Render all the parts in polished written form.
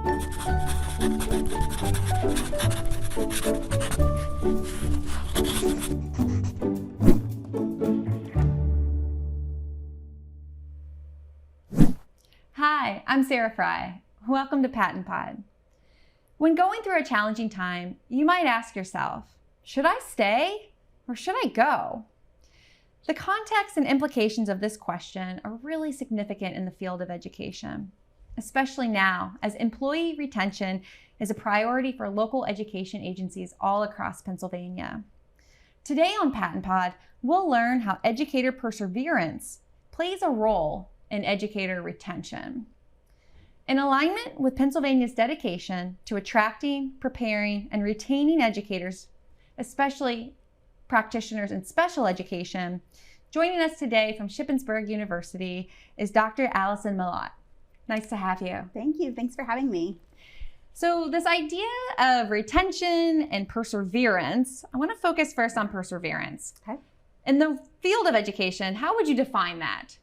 Hi, I'm Sarah Fry. Welcome to PaTTANpod. When going through a challenging time, you might ask yourself, should I stay or should I go? The context and implications of this question are really significant in the field of education, especially now as employee retention is a priority for local education agencies all across Pennsylvania. Today on PaTTANpod, we'll learn how educator perseverance plays a role in educator retention. In alignment with Pennsylvania's dedication to attracting, preparing, and retaining educators, especially practitioners in special education, joining us today from Shippensburg University is Dr. Alison Mellott. Nice to have you. Thank you. Thanks for having me. So this idea of retention and perseverance, I want to focus first on perseverance. Okay. In the field of education, how would you define that?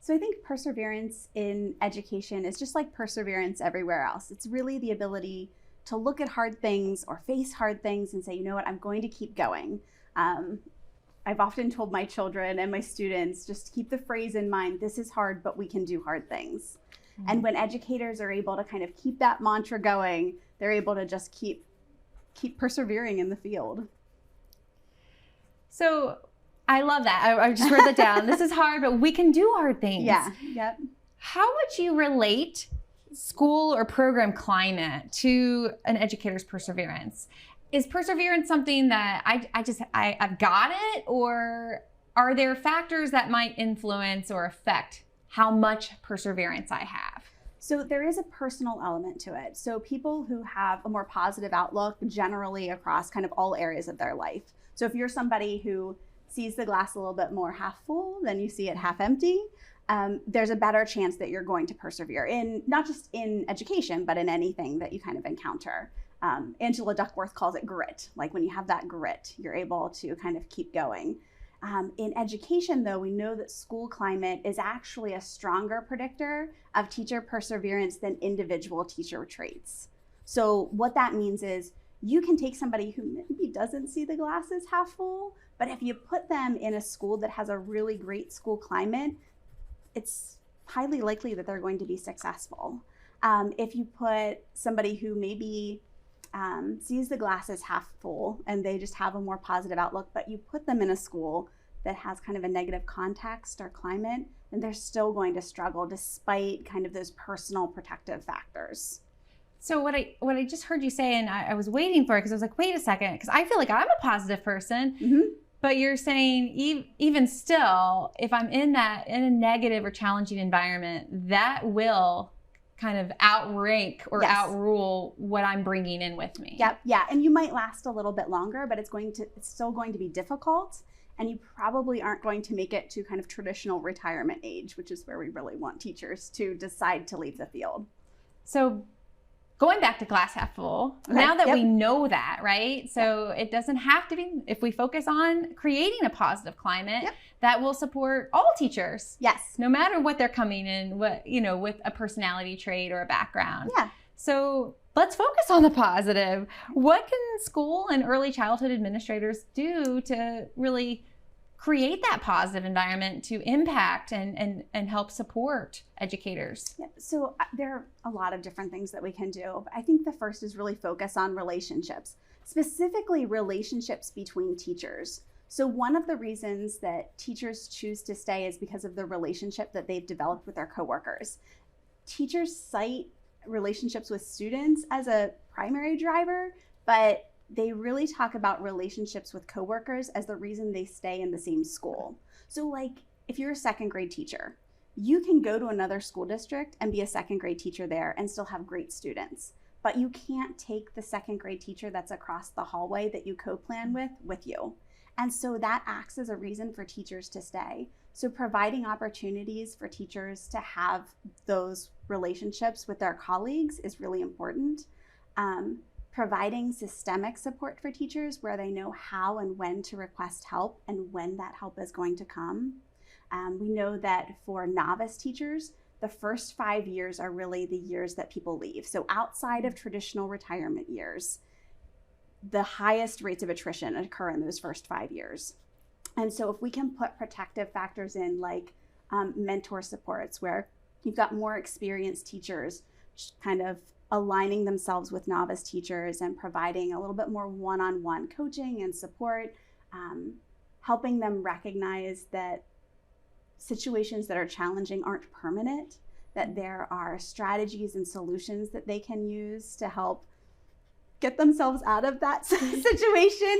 So I think perseverance in education is just like perseverance everywhere else. It's really the ability to look at hard things or face hard things and say, you know what, I'm going to keep going. I've often told my children and my students, just keep the phrase in mind, this is hard, but we can do hard things. Mm-hmm. And when educators are able to kind of keep that mantra going, they're able to just keep persevering in the field. So I love that. I just wrote that down. This is hard, but we can do hard things. Yeah, yep. How would you relate school or program climate to an educator's perseverance? Is perseverance something that I've got it, or are there factors that might influence or affect how much perseverance I have? So there is a personal element to it. So people who have a more positive outlook generally across kind of all areas of their life. So if you're somebody who sees the glass a little bit more half full than you see it half empty, there's a better chance that you're going to persevere in not just in education, but in anything that you kind of encounter. Angela Duckworth calls it grit. Like when you have that grit, you're able to kind of keep going. In education, though, we know that school climate is actually a stronger predictor of teacher perseverance than individual teacher traits. So what that means is you can take somebody who maybe doesn't see the glass as half full, but if you put them in a school that has a really great school climate, it's highly likely that they're going to be successful. If you put somebody who maybe sees the glass as half full and they just have a more positive outlook, but you put them in a school that has kind of a negative context or climate, then they're still going to struggle despite kind of those personal protective factors. So what I just heard you say, and I was waiting for it because I was like, wait a second, because I feel like I'm a positive person. Mm-hmm. But you're saying even still, if I'm in a negative or challenging environment, that will kind of outrank or outrule what I'm bringing in with me. Yep, yeah, and you might last a little bit longer, but it's still going to be difficult, and you probably aren't going to make it to kind of traditional retirement age, which is where we really want teachers to decide to leave the field. So going back to glass half full, okay. Now that we know that, right? So it doesn't have to be, if we focus on creating a positive climate, that will support all teachers. Yes. No matter what they're coming in, with a personality trait or a background. Yeah. So let's focus on the positive. What can school and early childhood administrators do to really create that positive environment to impact and help support educators? Yeah, so there are a lot of different things that we can do. But I think the first is really focus on relationships, specifically relationships between teachers. So one of the reasons that teachers choose to stay is because of the relationship that they've developed with their coworkers. Teachers cite relationships with students as a primary driver, but they really talk about relationships with coworkers as the reason they stay in the same school. So like if you're a second grade teacher, you can go to another school district and be a second grade teacher there and still have great students, but you can't take the second grade teacher that's across the hallway that you co-plan with you. And so that acts as a reason for teachers to stay. So providing opportunities for teachers to have those relationships with their colleagues is really important. Providing systemic support for teachers where they know how and when to request help and when that help is going to come. We know that for novice teachers, the first 5 years are really the years that people leave. So outside of traditional retirement years, the highest rates of attrition occur in those first 5 years. And so if we can put protective factors in, like mentor supports, where you've got more experienced teachers kind of aligning themselves with novice teachers and providing a little bit more one-on-one coaching and support, helping them recognize that situations that are challenging aren't permanent, that there are strategies and solutions that they can use to help get themselves out of that situation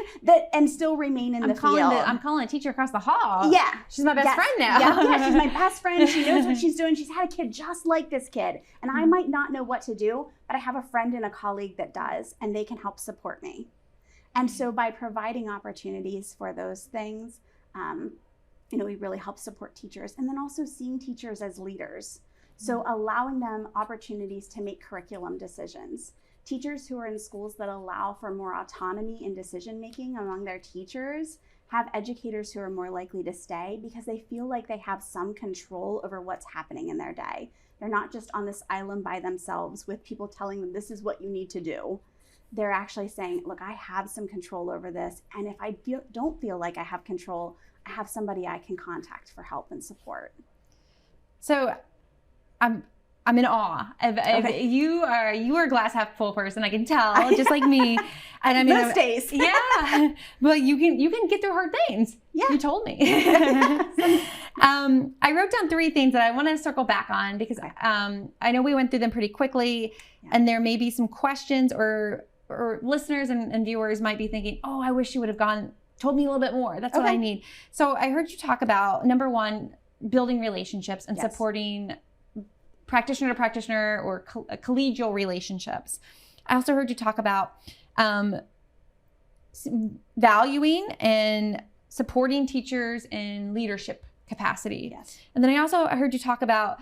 and still remain in the field. I'm calling a teacher across the hall. Yeah. She's my best friend now. Yeah, she's my best friend. She knows what she's doing. She's had a kid just like this kid. And I might not know what to do, but I have a friend and a colleague that does, and they can help support me. And so by providing opportunities for those things, we really help support teachers. And then also seeing teachers as leaders. So allowing them opportunities to make curriculum decisions. Teachers who are in schools that allow for more autonomy in decision-making among their teachers have educators who are more likely to stay because they feel like they have some control over what's happening in their day. They're not just on this island by themselves with people telling them this is what you need to do. They're actually saying, look, I have some control over this. And if I don't feel like I have control, I have somebody I can contact for help and support. So I'm in awe. Okay. You are a glass half full person. I can tell, just like me. And I mean, most days. Yeah. Well, you can get through hard things. Yeah. You told me. I wrote down 3 things that I want to circle back on because I know we went through them pretty quickly, and there may be some questions or listeners and viewers might be thinking, oh, I wish you would have told me a little bit more. That's what I need. So I heard you talk about, number 1, building relationships and supporting practitioner to practitioner or collegial relationships. I also heard you talk about valuing and supporting teachers in leadership capacity. Yes. And then I also heard you talk about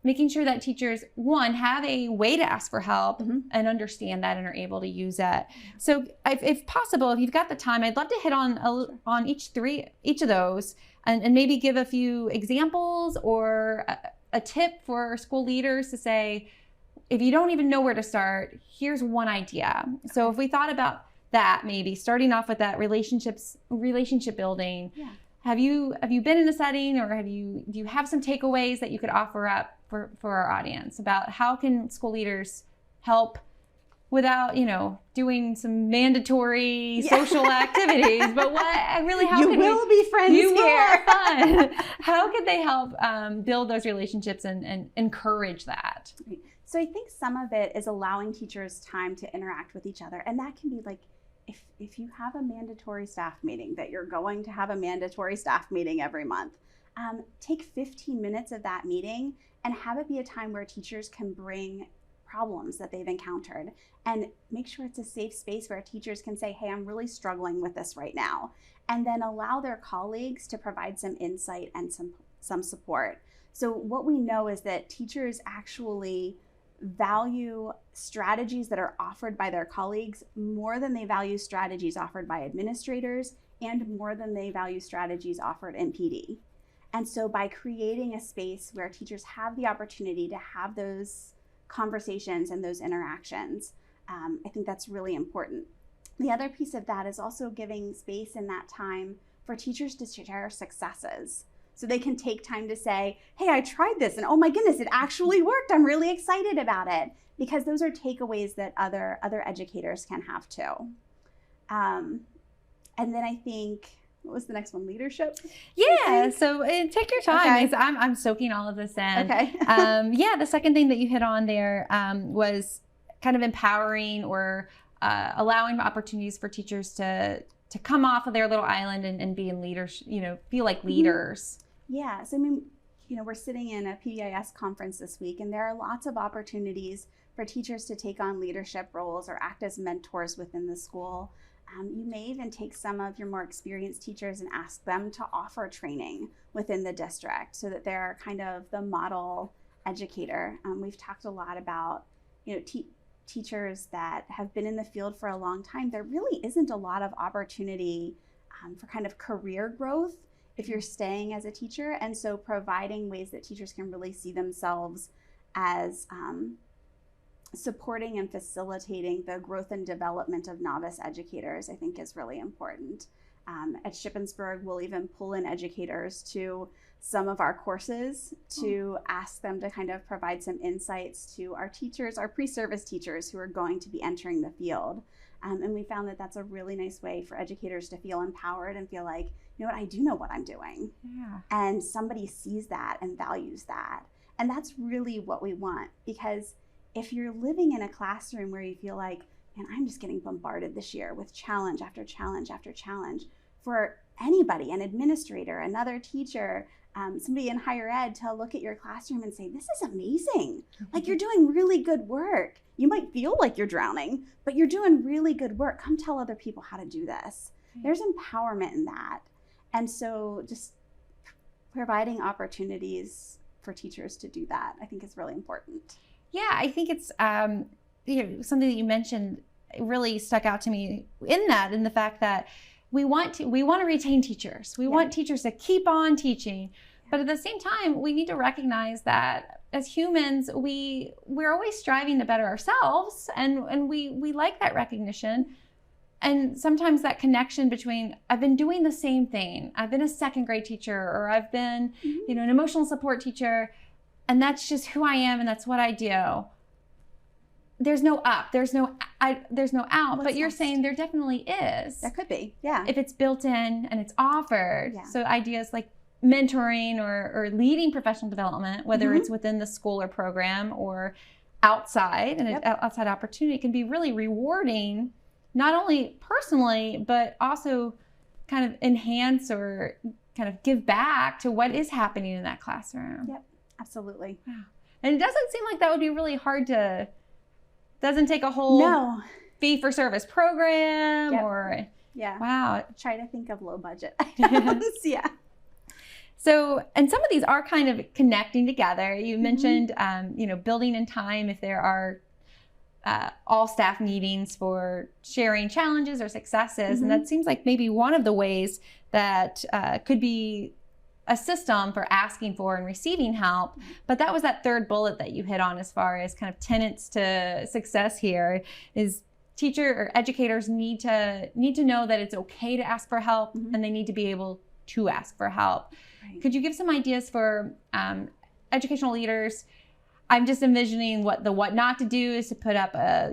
making sure that teachers, 1, have a way to ask for help and understand that and are able to use it. So if possible, if you've got the time, I'd love to hit on each of those and maybe give a few examples or a tip for school leaders to say, if you don't even know where to start, here's one idea. So if we thought about that, maybe starting off with that relationship building, have you been in a setting or do you have some takeaways that you could offer up for our audience about how can school leaders help without, doing some mandatory social activities, but how can will be friends here. Will have fun. How could they help build those relationships and encourage that? So I think some of it is allowing teachers time to interact with each other. And that can be like, if you have a mandatory staff meeting, that you're going to have a mandatory staff meeting every month, take 15 minutes of that meeting and have it be a time where teachers can bring problems that they've encountered and make sure it's a safe space where teachers can say, hey, I'm really struggling with this right now. And then allow their colleagues to provide some insight and some support. So what we know is that teachers actually value strategies that are offered by their colleagues more than they value strategies offered by administrators and more than they value strategies offered in PD. And so by creating a space where teachers have the opportunity to have those conversations and those interactions, I think that's really important. The other piece of that is also giving space in that time for teachers to share successes. So they can take time to say, hey, I tried this and oh my goodness, it actually worked. I'm really excited about it. Because those are takeaways that other educators can have too. And then I think, what was the next one? Leadership? Yeah, so take your time. Okay. I'm soaking all of this in. Okay. The second thing that you hit on there was kind of empowering or allowing opportunities for teachers to come off of their little island and be in leaders, feel like leaders. Yeah, so I mean, we're sitting in a PBIS conference this week, and there are lots of opportunities for teachers to take on leadership roles or act as mentors within the school. You may even take some of your more experienced teachers and ask them to offer training within the district so that they're kind of the model educator. We've talked a lot about, teachers that have been in the field for a long time. There really isn't a lot of opportunity for kind of career growth if you're staying as a teacher. And so providing ways that teachers can really see themselves as supporting and facilitating the growth and development of novice educators, I think is really important. At Shippensburg, we'll even pull in educators to some of our courses to ask them to kind of provide some insights to our teachers, our pre-service teachers who are going to be entering the field. And we found that that's a really nice way for educators to feel empowered and feel like, you know what, I do know what I'm doing. Yeah. And somebody sees that and values that. And that's really what we want, because if you're living in a classroom where you feel like, man, I'm just getting bombarded this year with challenge after challenge after challenge, for anybody, an administrator, another teacher, somebody in higher ed to look at your classroom and say, this is amazing. Like, you're doing really good work. You might feel like you're drowning, but you're doing really good work. Come tell other people how to do this. There's empowerment in that. And so just providing opportunities for teachers to do that, I think is really important. Yeah, I think it's something that you mentioned really stuck out to me in the fact that we want to retain teachers. We want teachers to keep on teaching, but at the same time, we need to recognize that as humans, we're always striving to better ourselves, and we like that recognition. And sometimes that connection between, I've been doing the same thing, I've been a second grade teacher, or I've been, an emotional support teacher, and that's just who I am, and that's what I do. There's no up, there's no out. But you're saying there definitely is. There could be, yeah. If it's built in and it's offered. Yeah. So ideas like mentoring or leading professional development, whether it's within the school or program or outside, and an outside opportunity, can be really rewarding, not only personally, but also kind of enhance or kind of give back to what is happening in that classroom. Yep, absolutely. Wow. And it doesn't seem like that would be really hard to, doesn't take a whole fee for service program or, wow. Try to think of low budget items, yeah. So, and some of these are kind of connecting together. You mentioned, building in time if there are all staff meetings for sharing challenges or successes. And that seems like maybe one of the ways that could be a system for asking for and receiving help. But that was that third bullet that you hit on as far as kind of tenets to success here is teacher or educators need to know that it's okay to ask for help, and they need to be able to ask for help. Right. Could you give some ideas for educational leaders? I'm just envisioning what not to do is to put up a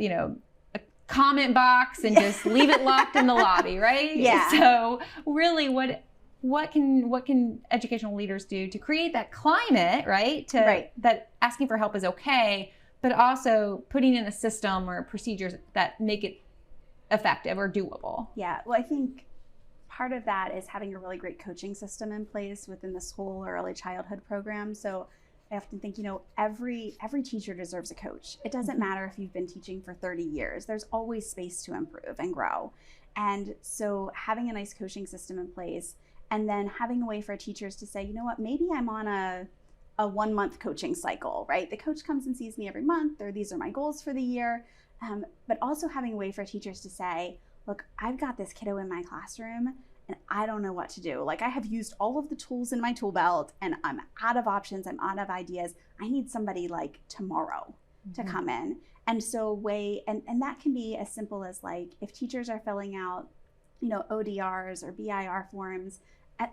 comment box and just leave it locked in the lobby, right? Yeah. So really, what can educational leaders do to create that climate, right? That asking for help is okay, but also putting in a system or procedures that make it effective or doable. Yeah. Well, I think part of that is having a really great coaching system in place within the school or early childhood program. So I often think, every teacher deserves a coach. It doesn't matter if you've been teaching for 30 years. There's always space to improve and grow. And so having a nice coaching system in place, and then having a way for teachers to say, you know what, maybe I'm on a 1-month coaching cycle, right? The coach comes and sees me every month, or these are my goals for the year. But also having a way for teachers to say, look, I've got this kiddo in my classroom, and I don't know what to do. Like, I have used all of the tools in my tool belt, and I'm out of options, I'm out of ideas. I need somebody like tomorrow to come in. And so and that can be as simple as like, if teachers are filling out, ODRs or BIR forms,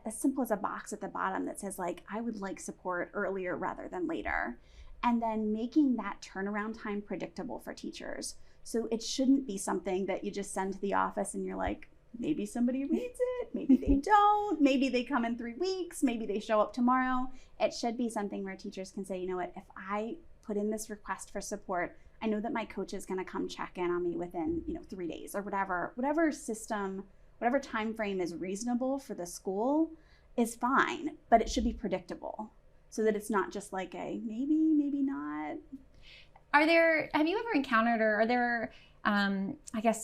as simple as a box at the bottom that says like, I would like support earlier rather than later. And then making that turnaround time predictable for teachers. So it shouldn't be something that you just send to the office and you're like, maybe somebody reads it, maybe they don't, maybe they come in 3 weeks, maybe they show up tomorrow. It should be something where teachers can say, you know what, if I put in this request for support, I know that my coach is going to come check in on me within 3 days or whatever system, whatever time frame is reasonable for the school is fine, but it should be predictable so that it's not just like a maybe not. Have you ever encountered, or are there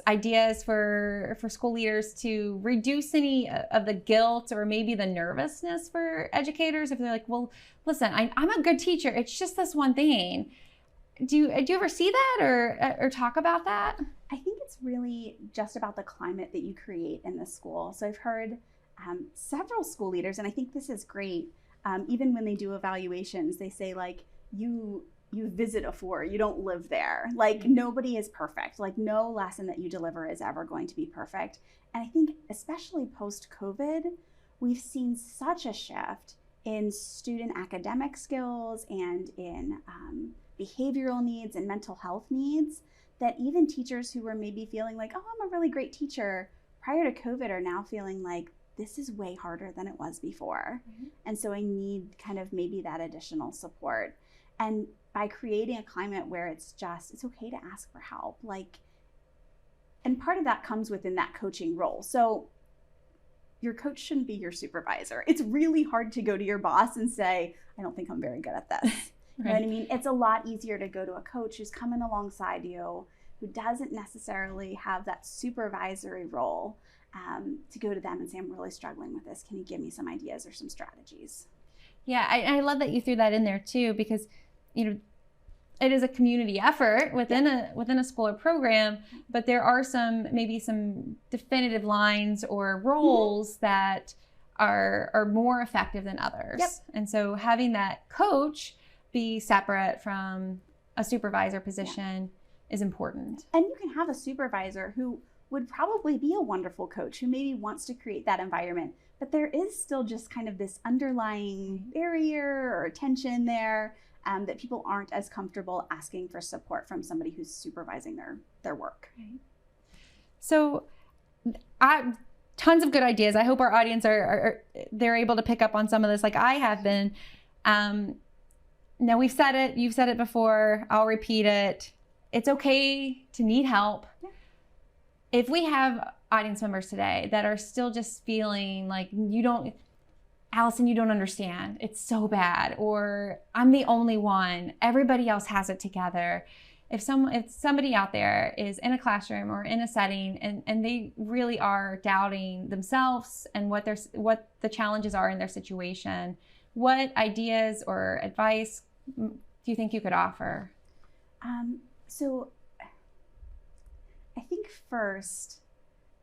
ideas for school leaders to reduce any of the guilt or maybe the nervousness for educators if they're like, well, listen, I'm a good teacher, it's just this one thing. Do you ever see that or talk about that? I think it's really just about the climate that you create in the school. So I've heard several school leaders, and I think this is great, even when they do evaluations, they say like, you visit a 4, you don't live there. Like nobody is perfect. Like no lesson that you deliver is ever going to be perfect. And I think especially post-COVID, we've seen such a shift in student academic skills and in behavioral needs and mental health needs that even teachers who were maybe feeling like, oh, I'm a really great teacher prior to COVID are now feeling like this is way harder than it was before. And so I need kind of maybe that additional support. And by creating a climate where it's okay to ask for help, like, and part of that comes within that coaching role. So your coach shouldn't be your supervisor. It's really hard to go to your boss and say, I don't think I'm very good at this. You know what I mean? It's a lot easier to go to a coach who's coming alongside you, who doesn't necessarily have that supervisory role, to go to them and say, I'm really struggling with this. Can you give me some ideas or some strategies? Yeah, I love that you threw that in there too, because it is a community effort within a school or program, but there are maybe some definitive lines or roles that are more effective than others. And so having that coach be separate from a supervisor position is important. And you can have a supervisor who would probably be a wonderful coach who maybe wants to create that environment, but there is still just kind of this underlying barrier or tension there, that people aren't as comfortable asking for support from somebody who's supervising their work. So tons of good ideas. I hope our audience they're able to pick up on some of this like I have been. Now you've said it before, I'll repeat it. It's okay to need help. If we have audience members today that are still just feeling like Alison, you don't understand. It's so bad. Or I'm the only one. Everybody else has it together. If somebody out there is in a classroom or in a setting and they really are doubting themselves and what the challenges are in their situation, what ideas or advice do you think you could offer? So I think first,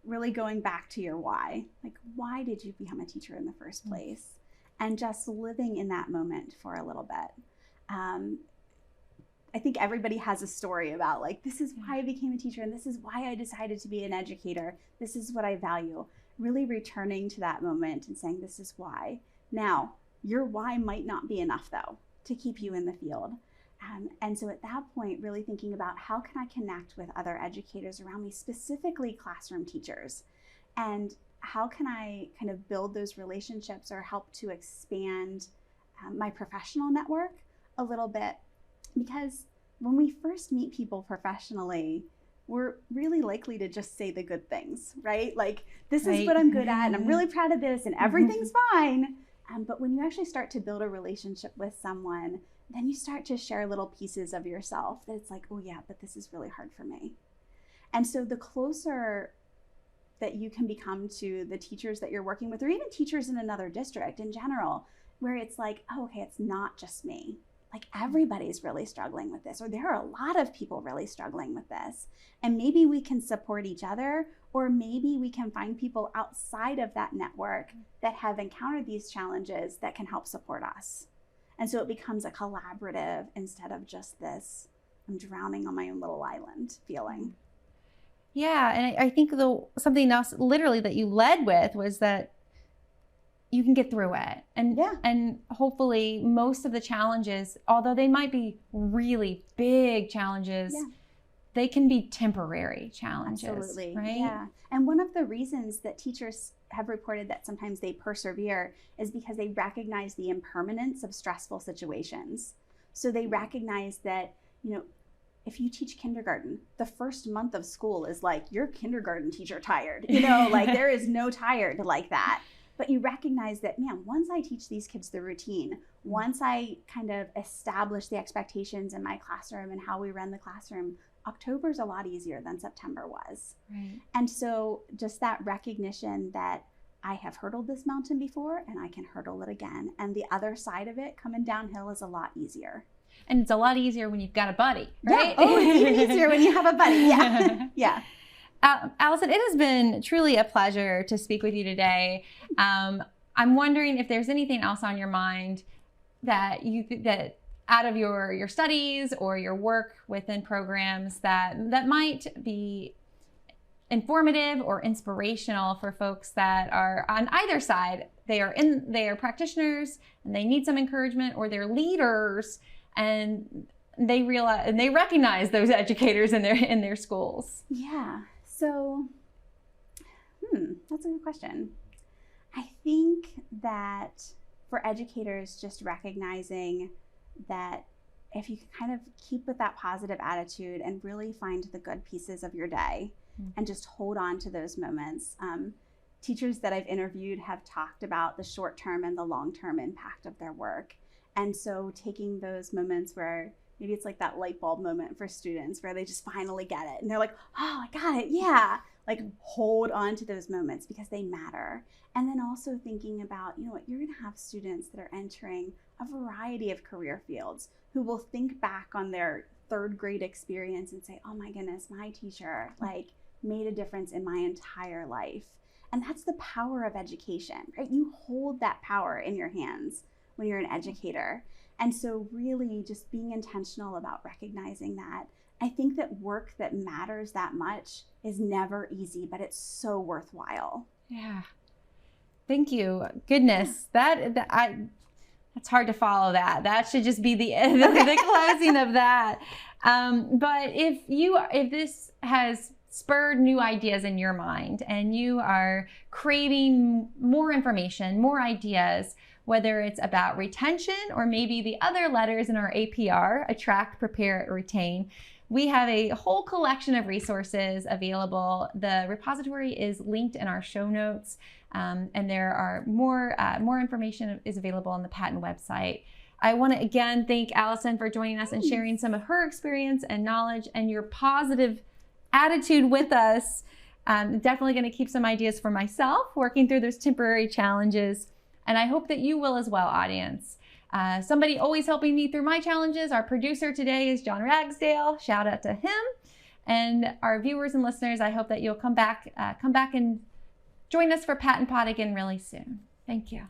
really going back to your why, like why did you become a teacher in the first place? And just living in that moment for a little bit. I think everybody has a story about like, this is why I became a teacher and this is why I decided to be an educator. This is what I value. Really returning to that moment and saying, this is why. Now, your why might not be enough though to keep you in the field. And so at that point, really thinking about how can I connect with other educators around me, specifically classroom teachers, and how can I kind of build those relationships or help to expand my professional network a little bit? Because when we first meet people professionally, we're really likely to just say the good things, right? Like, this is what I'm good at, and I'm really proud of this, and everything's fine. But when you actually start to build a relationship with someone, then you start to share little pieces of yourself that it's like, oh yeah, but this is really hard for me. And so the closer that you can become to the teachers that you're working with, or even teachers in another district in general, where it's like, oh, okay, it's not just me. Like everybody's really struggling with this, or there are a lot of people really struggling with this. And maybe we can support each other, or maybe we can find people outside of that network that have encountered these challenges that can help support us. And so it becomes a collaborative instead of just this, I'm drowning on my own little island feeling. Yeah, and I think something else literally that you led with was that you can get through it. And hopefully most of the challenges, although they might be really big challenges, they can be temporary challenges. Absolutely. Right? Yeah. And one of the reasons that teachers have reported that sometimes they persevere is because they recognize the impermanence of stressful situations. So they recognize that, if you teach kindergarten, the first month of school is like your kindergarten teacher tired, like there is no tired like that. But you recognize that, man, once I teach these kids the routine, once I kind of establish the expectations in my classroom and how we run the classroom, October's a lot easier than September was. Right. And so just that recognition that I have hurdled this mountain before and I can hurdle it again. And the other side of it, coming downhill, is a lot easier. And it's a lot easier when you've got a buddy, right? Yeah. Oh, it's even easier when you have a buddy. Yeah. Yeah. Alison, it has been truly a pleasure to speak with you today. I'm wondering if there's anything else on your mind that out of your studies or your work within programs that might be informative or inspirational for folks that are on either side. They are practitioners and they need some encouragement, or they're leaders and they realize and they recognize those educators in their schools. Yeah. So, that's a good question. I think that for educators, just recognizing that if you can kind of keep with that positive attitude and really find the good pieces of your day and just hold on to those moments. Teachers that I've interviewed have talked about the short-term and the long-term impact of their work. And so taking those moments where maybe it's like that light bulb moment for students where they just finally get it and they're like, oh, I got it, yeah. Like hold on to those moments because they matter. And then also thinking about, you know what, you're gonna have students that are entering a variety of career fields who will think back on their third grade experience and say, oh my goodness, my teacher like made a difference in my entire life. And that's the power of education, right? You hold that power in your hands when you're an educator. And so really just being intentional about recognizing that. I think that work that matters that much is never easy, but it's so worthwhile. Yeah. Thank you. Goodness, that's hard to follow that. That should just be the closing of that. But if this has spurred new ideas in your mind and you are craving more information, more ideas, whether it's about retention or maybe the other letters in our APR, attract, prepare, retain, we have a whole collection of resources available. The repository is linked in our show notes, and there are more information is available on the PaTTAN website. I want to again thank Alison for joining us and sharing some of her experience and knowledge and your positive attitude with us. Definitely going to keep some ideas for myself working through those temporary challenges. And I hope that you will as well, audience. Somebody always helping me through my challenges. Our producer today is John Ragsdale. Shout out to him. And our viewers and listeners, I hope that you'll come back and join us for PaTTAnpod again really soon. Thank you.